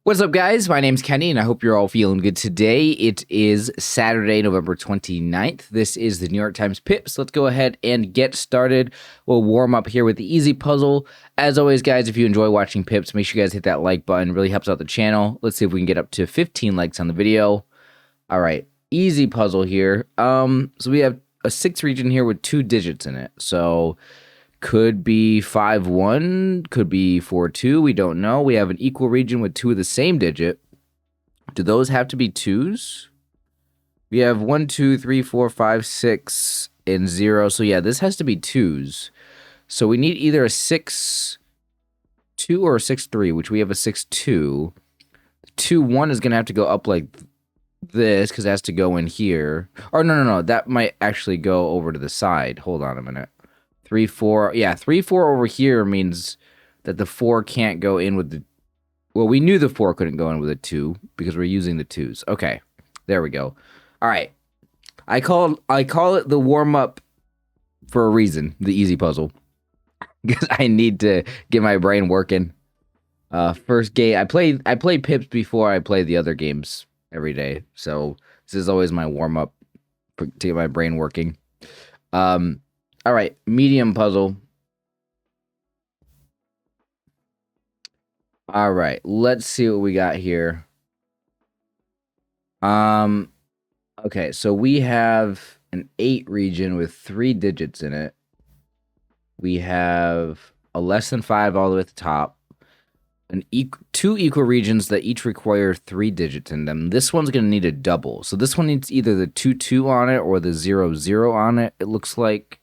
What's up, guys? My name's Kenny, and I hope you're all feeling good today. It is Saturday, November 29th. This is the New York Times Pips. Let's go ahead and get started. We'll warm up here with the easy puzzle. As always, guys, if you enjoy watching Pips, make sure you guys hit that like button. It really helps out the channel. Let's see if we can get up to 15 likes on the video. All right, easy puzzle here. So we have a 6 region here with 2 digits in it. So could be 5-1, could be 4-2, we don't know. We have an equal region with 2 of the same digit. Do those have to be 2s? We have 1, 2, 3, 4, 5, 6, and 0. So yeah, this has to be 2s. So we need either a 6-2 or a 6-3, which we have a 6-2. 2-1 is going to have to go up like this because it has to go in here. Or no. That might actually go over to the side. Hold on a minute. 3-4, yeah, 3-4 over here means that the 4 can't go in with the, well, we knew the 4 couldn't go in with a 2 because we're using the 2s. Okay, there we go. All right, I call it the warm-up for a reason, the easy puzzle, because I need to get my brain working. First game, I play Pips before I play the other games every day, so this is always my warm-up to get my brain working. All right, medium puzzle. All right, let's see what we got here. Okay, so we have an 8 region with 3 digits in it. We have a less than 5 all the way at the top. Two equal regions that each require 3 digits in them. This one's going to need a double. So this one needs either the 2-2 on it or the 0-0 on it, it looks like.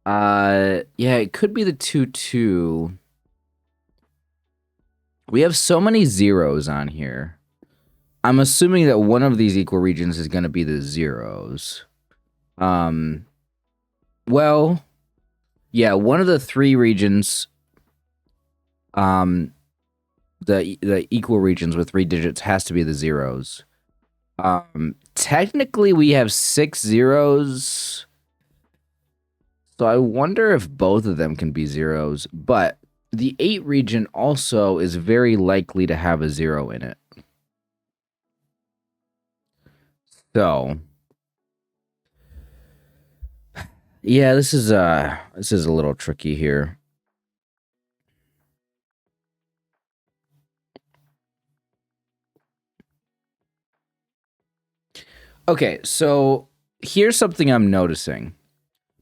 Yeah, it could be the 2-2. We have so many zeros on here. I'm assuming that one of these equal regions is going to be the zeros. Well, yeah, one of the 3 regions, the equal regions with 3 digits has to be the zeros. Technically, we have 6 zeros. So I wonder if both of them can be zeros, but the 8 region also is very likely to have a 0 in it. So, yeah, this is a little tricky here. Okay, so here's something I'm noticing.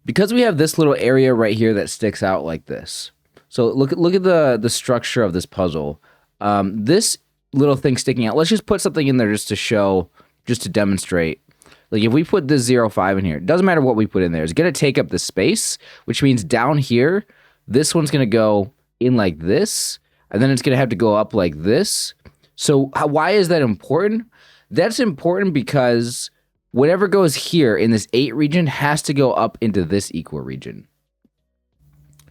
Because we have this little area right here that sticks out like this. So look at the structure of this puzzle. This little thing sticking out. Let's just put something in there just to show, just to demonstrate. Like if we put this 0-5 in here, it doesn't matter what we put in there. It's going to take up the space, which means down here, this one's going to go in like this, and then it's going to have to go up like this. So why is that important? That's important because whatever goes here in this 8 region has to go up into this equal region.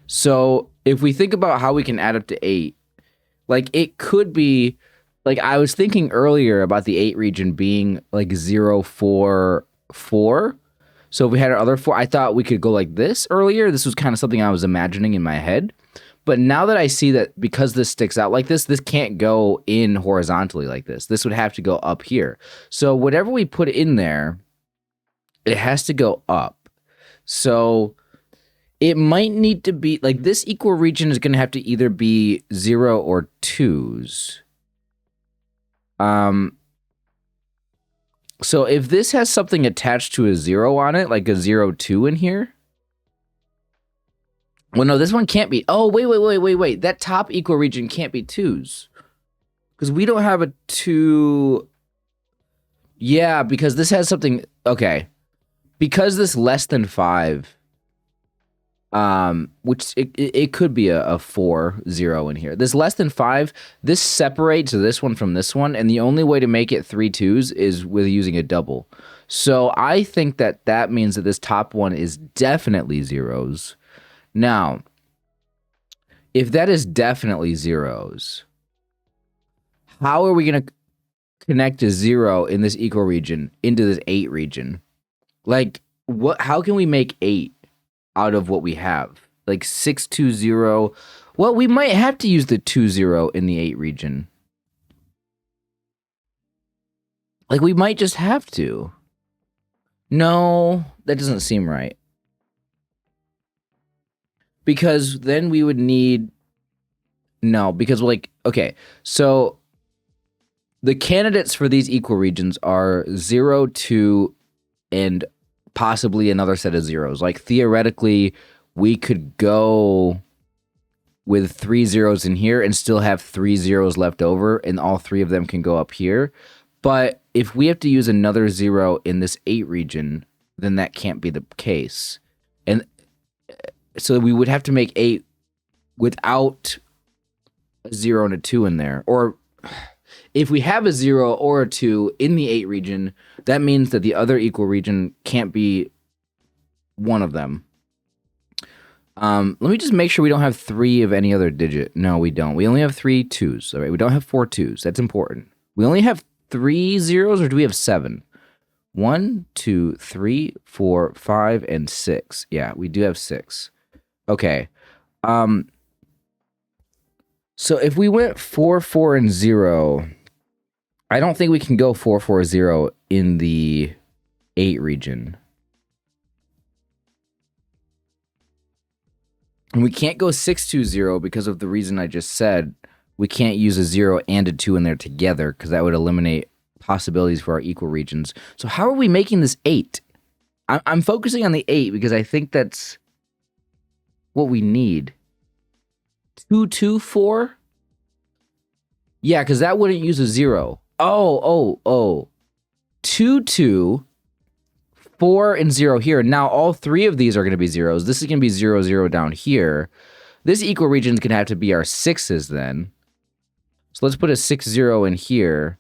So if we think about how we can add up to 8, like it could be, like I was thinking earlier about the 8 region being like 0-4-4. So if we had our other 4, I thought we could go like this earlier. This was kind of something I was imagining in my head. But now that I see that because this sticks out like this can't go in horizontally like this. This would have to go up here. So whatever we put in there, it has to go up. So it might need to be, like this equal region is going to have to either be 0 or 2s. So if this has something attached to a 0 on it, like a 0-2 in here, well, no, this one can't be. Oh, wait. That top equal region can't be 2s. Because we don't have a 2. Yeah, because this has something. Okay. Because this less than 5, which it could be a 4-0 in here. This less than 5, this separates this one from this one. And the only way to make it 3 2s is with using a double. So I think that means that this top one is definitely zeros. Now, if that is definitely zeros, how are we going to connect a 0 in this equal region into this 8 region? Like, how can we make 8 out of what we have? Like 6-2-0. Well, we might have to use the 2-0 in the 8 region. Like, we might just have to. No, that doesn't seem right. Because then we would need... No, because, like, okay, so the candidates for these equal regions are 0, 2, and possibly another set of zeros. Like, theoretically, we could go with 3 zeros in here and still have 3 zeros left over, and all 3 of them can go up here. But if we have to use another 0 in this 8 region, then that can't be the case. And so we would have to make 8 without a 0 and a 2 in there. Or if we have a 0 or a 2 in the 8 region, that means that the other equal region can't be one of them. Let me just make sure we don't have 3 of any other digit. No, we don't. We only have 3 2s. All right, we don't have 4 2s. That's important. We only have 3 zeros, or do we have 7? 1, 2, 3, 4, 5, and 6. Yeah, we do have 6. Okay. So if we went 4, 4, and 0, I don't think we can go 4, 4, 0 in the 8 region. And we can't go 6, 2, 0 because of the reason I just said. We can't use a 0 and a 2 in there together because that would eliminate possibilities for our equal regions. So how are we making this 8? I'm focusing on the 8 because I think that's what we need. 2, 2, 4? Yeah, because that wouldn't use a 0. Oh. 2, 2, 4, and 0 here. Now all 3 of these are going to be zeros. This is going to be 0, 0 down here. This equal region is going to have to be our 6s then. So let's put a 6, 0 in here.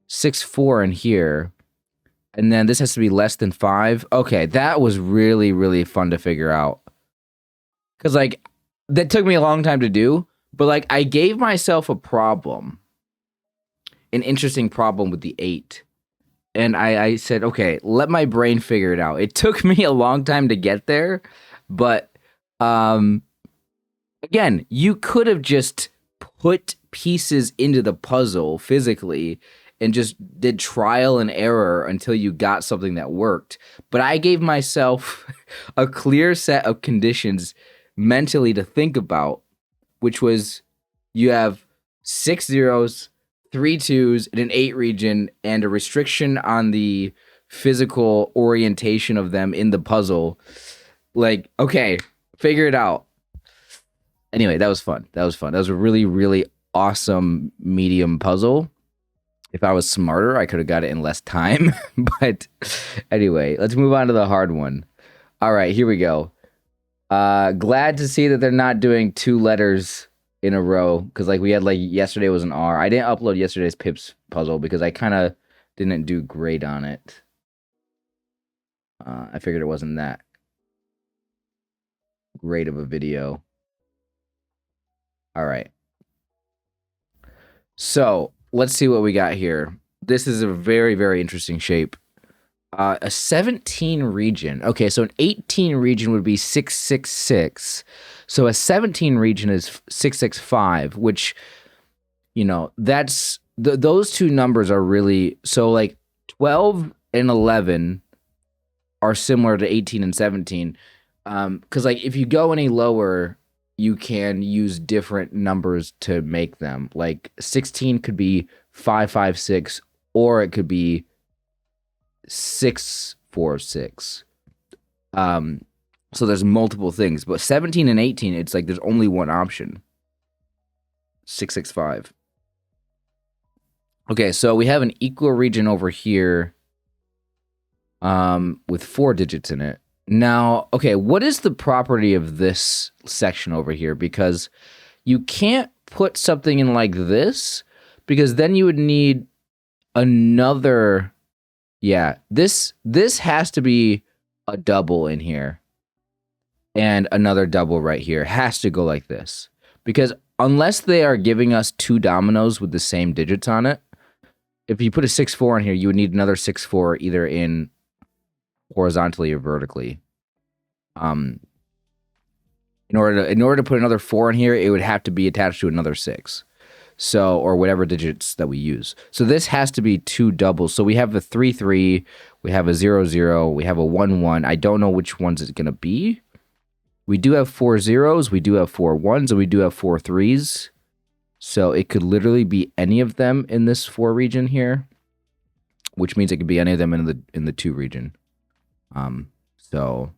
6, 4 in here. And then this has to be less than 5. Okay, that was really, really fun to figure out. Because, like, that took me a long time to do. But, like, I gave myself a problem. An interesting problem with the 8. And I said, okay, let my brain figure it out. It took me a long time to get there. But, again, you could have just put pieces into the puzzle physically and just did trial and error until you got something that worked. But I gave myself a clear set of conditions mentally to think about, which was you have 6 zeros, 3 2s in an 8 region, and a restriction on the physical orientation of them in the puzzle. Like, okay, figure it out. Anyway, that was fun. That was a really, really awesome medium puzzle. If I was smarter, I could have got it in less time. But anyway, let's move on to the hard one. All right, here we go. Glad to see that they're not doing 2 letters in a row. Because like we had like yesterday was an R. I didn't upload yesterday's Pips puzzle because I kind of didn't do great on it. I figured it wasn't that great of a video. All right. So let's see what we got here. This is a very, very interesting shape. A 17 region. Okay, so an 18 region would be 666. So a 17 region is 665, which, you know, that's those two numbers are really, so like 12 and 11 are similar to 18 and 17. Because like if you go any lower, you can use different numbers to make them. Like 16 could be 556, or it could be 646. So there's multiple things, but 17 and 18, it's like there's only one option. 665. Okay, so we have an equal region over here with 4 digits in it. Now, okay, what is the property of this section over here? Because you can't put something in like this, because then you would need another, yeah, this has to be a double in here. And another double right here has to go like this. Because unless they are giving us 2 dominoes with the same digits on it, if you put a 6-4 in here, you would need another 6-4 either in horizontally or vertically. In order to put another 4 in here, it would have to be attached to another 6. So, or whatever digits that we use. So this has to be 2 doubles. So we have a 3, 3, we have a 0, 0, we have a 1, 1. I don't know which ones it's going to be. We do have 4 zeros, we do have 4 ones, and we do have 4 threes. So it could literally be any of them in this 4 region here, which means it could be any of them in the 2 region. So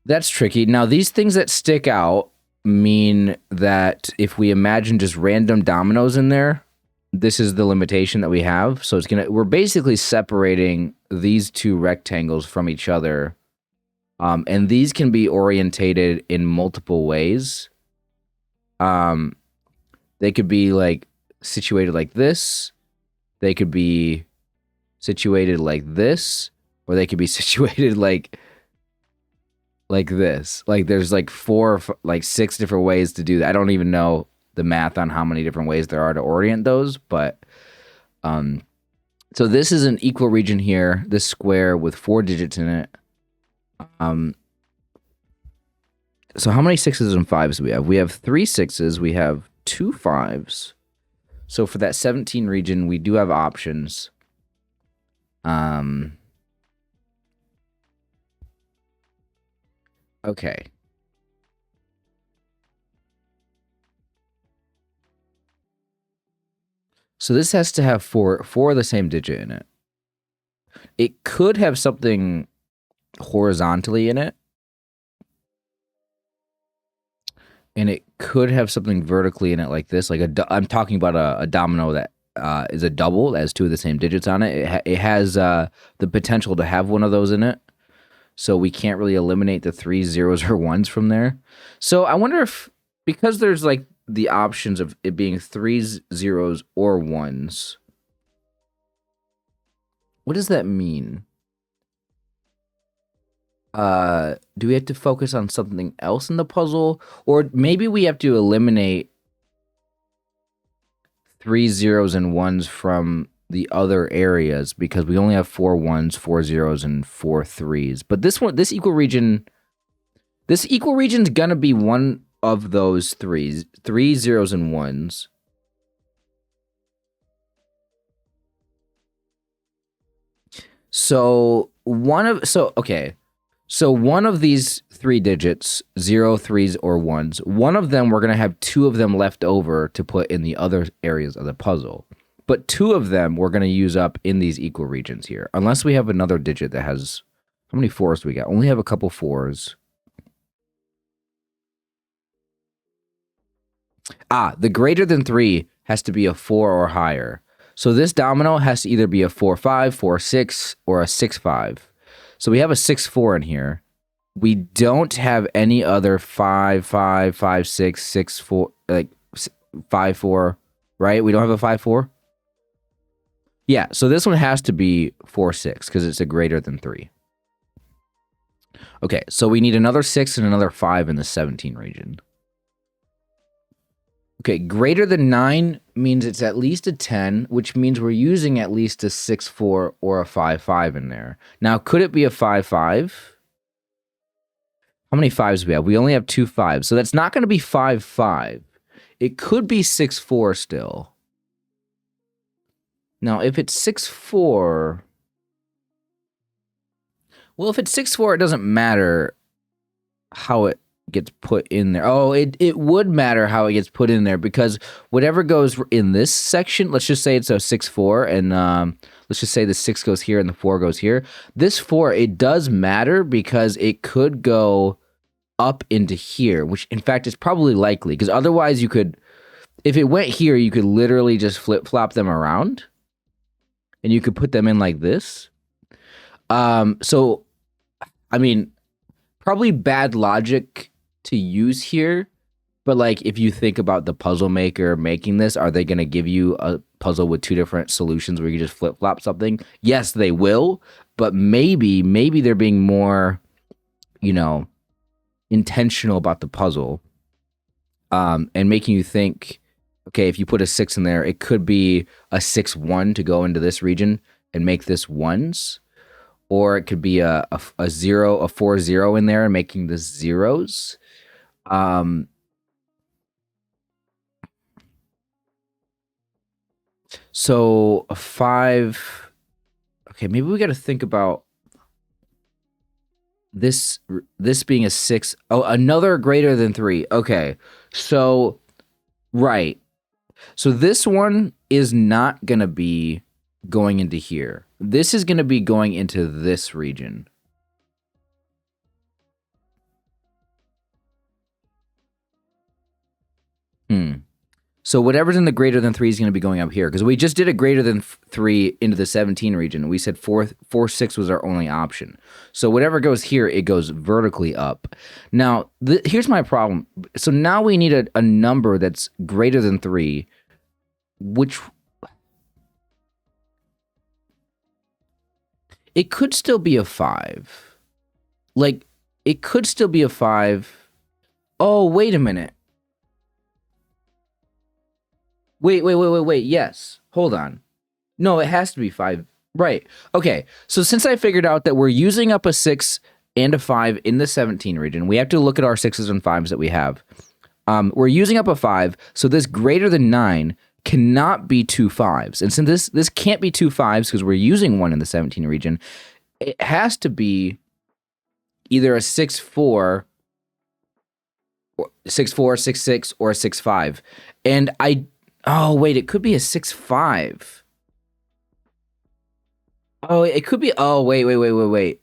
that's tricky. Now, these things that stick out mean that if we imagine just random dominoes in there, this is the limitation that we have. So we're basically separating these 2 rectangles from each other. And these can be orientated in multiple ways. They could be like situated like this. They could be situated like this, or they could be situated like this. Like there's like 6 different ways to do that. I don't even know the math on how many different ways there are to orient those, but so this is an equal region here, this square with 4 digits in it. So how many 6s and 5s do we have? We have 3 6s, we have 2 5s. So for that 17 region, we do have options. Okay. So this has to have 4 of the same digit in it. It could have something horizontally in it. And it could have something vertically in it like this. Like I'm talking about a domino that is a double that has 2 of the same digits on it. It has the potential to have one of those in it. So we can't really eliminate the 3 zeros or 1s from there. So I wonder if, because there's like the options of it being 3 zeros or 1s, what does that mean? Do we have to focus on something else in the puzzle? Or maybe we have to eliminate 3 zeros and 1s from the other areas because we only have 4 1s, 4 zeros, and 4 3s. But this equal region's gonna be one of those 3 zeros and 1s. So one of these 3 digits, 0, 3s, or 1s, one of them we're going to have 2 of them left over to put in the other areas of the puzzle. But 2 of them we're going to use up in these equal regions here. Unless we have another digit that has... How many 4s do we got? Only have a couple 4s. The greater than 3 has to be a 4 or higher. So this domino has to either be a 4-5, 4-6, or a 6-5. So we have a 6-4 in here. We don't have any other 5-5, 5-6, 6-4, like 5-4, right? We don't have a 5-4? Yeah, so this one has to be 4-6 because it's a greater than 3. Okay, so we need another 6 and another 5 in the 17 region. Okay, greater than 9 means it's at least a 10, which means we're using at least a 6-4 or a 5-5 in there. Now, could it be a 5-5? How many 5s do we have? We only have 2 5s, so that's not going to be 5-5. It could be 6-4 still. Now, if it's 6-4... Well, if it's 6-4, it doesn't matter how it gets put in there. Oh, it would matter how it gets put in there because whatever goes in this section, let's just say it's a 6-4, and let's just say the 6 goes here and the 4 goes here. This 4, it does matter because it could go up into here, which in fact is probably likely because otherwise you could, if it went here, you could literally just flip-flop them around and you could put them in like this. So, I mean, probably bad logic to use here, but like if you think about the puzzle maker making this, are they going to give you a puzzle with 2 different solutions where you just flip-flop something? Yes, they will, but maybe they're being more, intentional about the puzzle, and making you think, okay, if you put a 6 in there, it could be a 6-1 to go into this region and make this 1s. Or it could be a 0, a 4-0 in there and making this 0s. So a 5. Okay, maybe we got to think about this being a 6. Oh, another greater than 3. Okay. So right. So this one is not going to be going into here. This is going to be going into this region. So whatever's in the greater than 3 is going to be going up here, because we just did a greater than 3 into the 17 region. We said 4, 6 was our only option. So whatever goes here, it goes vertically up. Now, here's my problem. So now we need a number that's greater than 3, which it could still be a 5. Like, it could still be a 5. Oh, wait a minute. Wait. Yes. Hold on. No, it has to be 5. Right. Okay. So since I figured out that we're using up a 6 and a 5 in the 17 region, we have to look at our 6s and 5s that we have. We're using up a 5, so this greater than 9 cannot be 2 5s. And since this can't be 2 5s because we're using 1 in the 17 region, it has to be either a 6 4, 6 4, 6 6, or a 6 5. And oh, wait, it could be a 6 5. Oh, it could be. Oh, wait.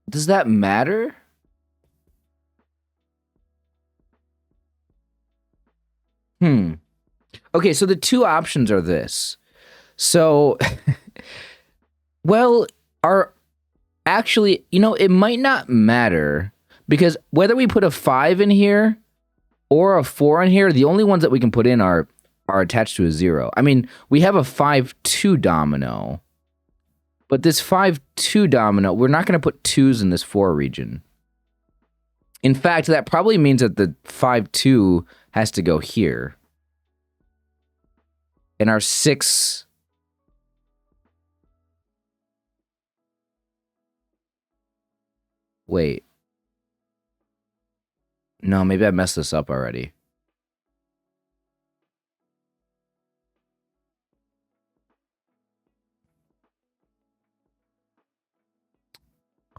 Does that matter? Okay, so the two options are this. So, well, actually, it might not matter, because whether we put a 5 in here or a 4 in here, the only ones that we can put in are attached to a 0. I mean, we have a 5-2 domino, but this 5-2 domino, we're not going to put 2s in this 4 region. In fact, that probably means that the 5-2 has to go here. And our 6... Wait. No, maybe I messed this up already.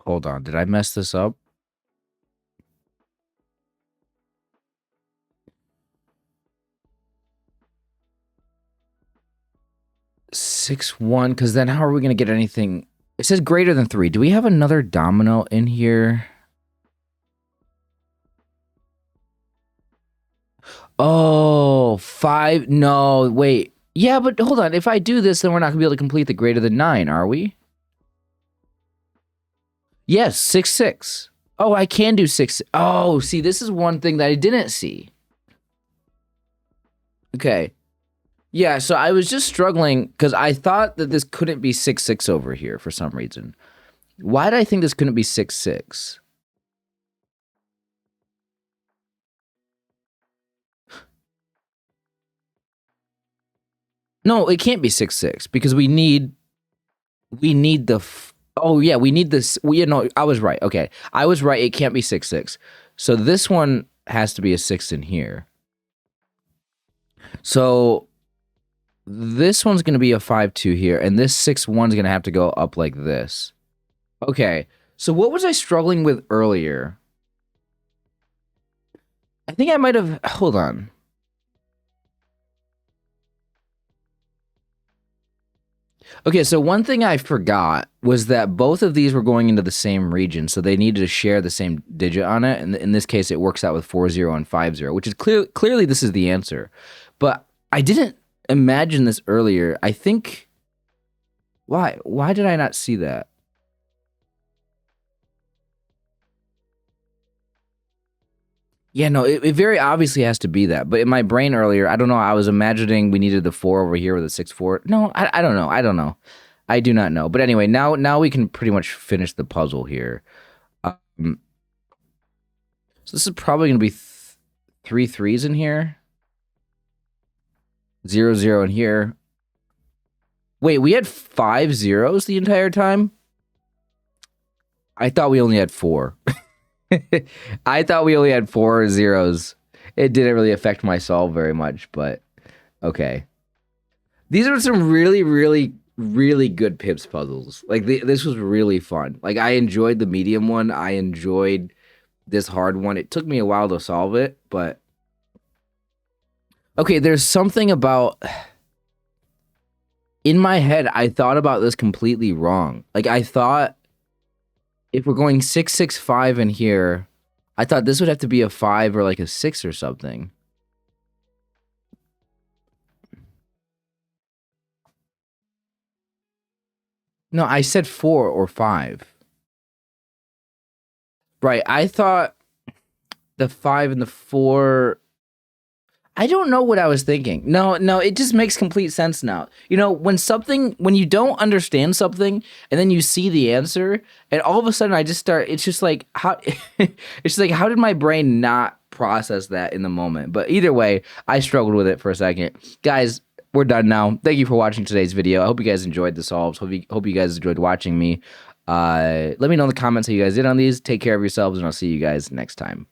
Hold on. Did I mess this up? Six one, because then how are we going to get anything? It says greater than 3. Do we have another domino in here? Oh, 5. No, wait. Yeah, but hold on. If I do this, then we're not going to be able to complete the greater than 9, are we? Yes, 6 6. Oh, I can do 6. Oh, see, this is one thing that I didn't see. Okay. Yeah, so I was just struggling because I thought that this couldn't be 6 6 over here for some reason. Why did I think this couldn't be 6 6? No, it can't be 6 6 because we need the. Oh yeah, we need this. I was right. Okay, I was right. It can't be 6 6. So this one has to be a 6 in here. So this one's going to be a 5-2 here, and this 6-1 is going to have to go up like this. Okay, so what was I struggling with earlier? I think I might have... Hold on. Okay, so one thing I forgot was that both of these were going into the same region, so they needed to share the same digit on it, and in this case, it works out with 4-0 and 5-0, which is clearly this is the answer. But I didn't imagine this earlier. I think... Why did I not see that? Yeah, no, it very obviously has to be that. But in my brain earlier, I don't know, I was imagining we needed the 4 over here with a 6-4. No, I don't know. I do not know. But anyway, now we can pretty much finish the puzzle here. So this is probably going to be 3 3s in here. 0 0 in here. Wait, we had 5 zeros the entire time? I thought we only had 4. I thought we only had 4 zeros. It didn't really affect my solve very much, but okay. These are some really, really, really good Pips puzzles. Like this was really fun. Like I enjoyed the medium one. I enjoyed this hard one. It took me a while to solve it, but okay, there's something about in my head, I thought about this completely wrong. Like I thought if we're going 6, 6, 5 in here, I thought this would have to be a 5 or like a 6 or something. No, I said 4 or 5. Right, I thought the 5 and the 4. I don't know what I was thinking. No, it just makes complete sense now. You know, when you don't understand something and then you see the answer and all of a sudden it's just like, how, it's just like, how did my brain not process that in the moment? But either way, I struggled with it for a second. Guys, we're done now. Thank you for watching today's video. I hope you guys enjoyed the solves. Hope you guys enjoyed watching me. Let me know in the comments how you guys did on these. Take care of yourselves and I'll see you guys next time.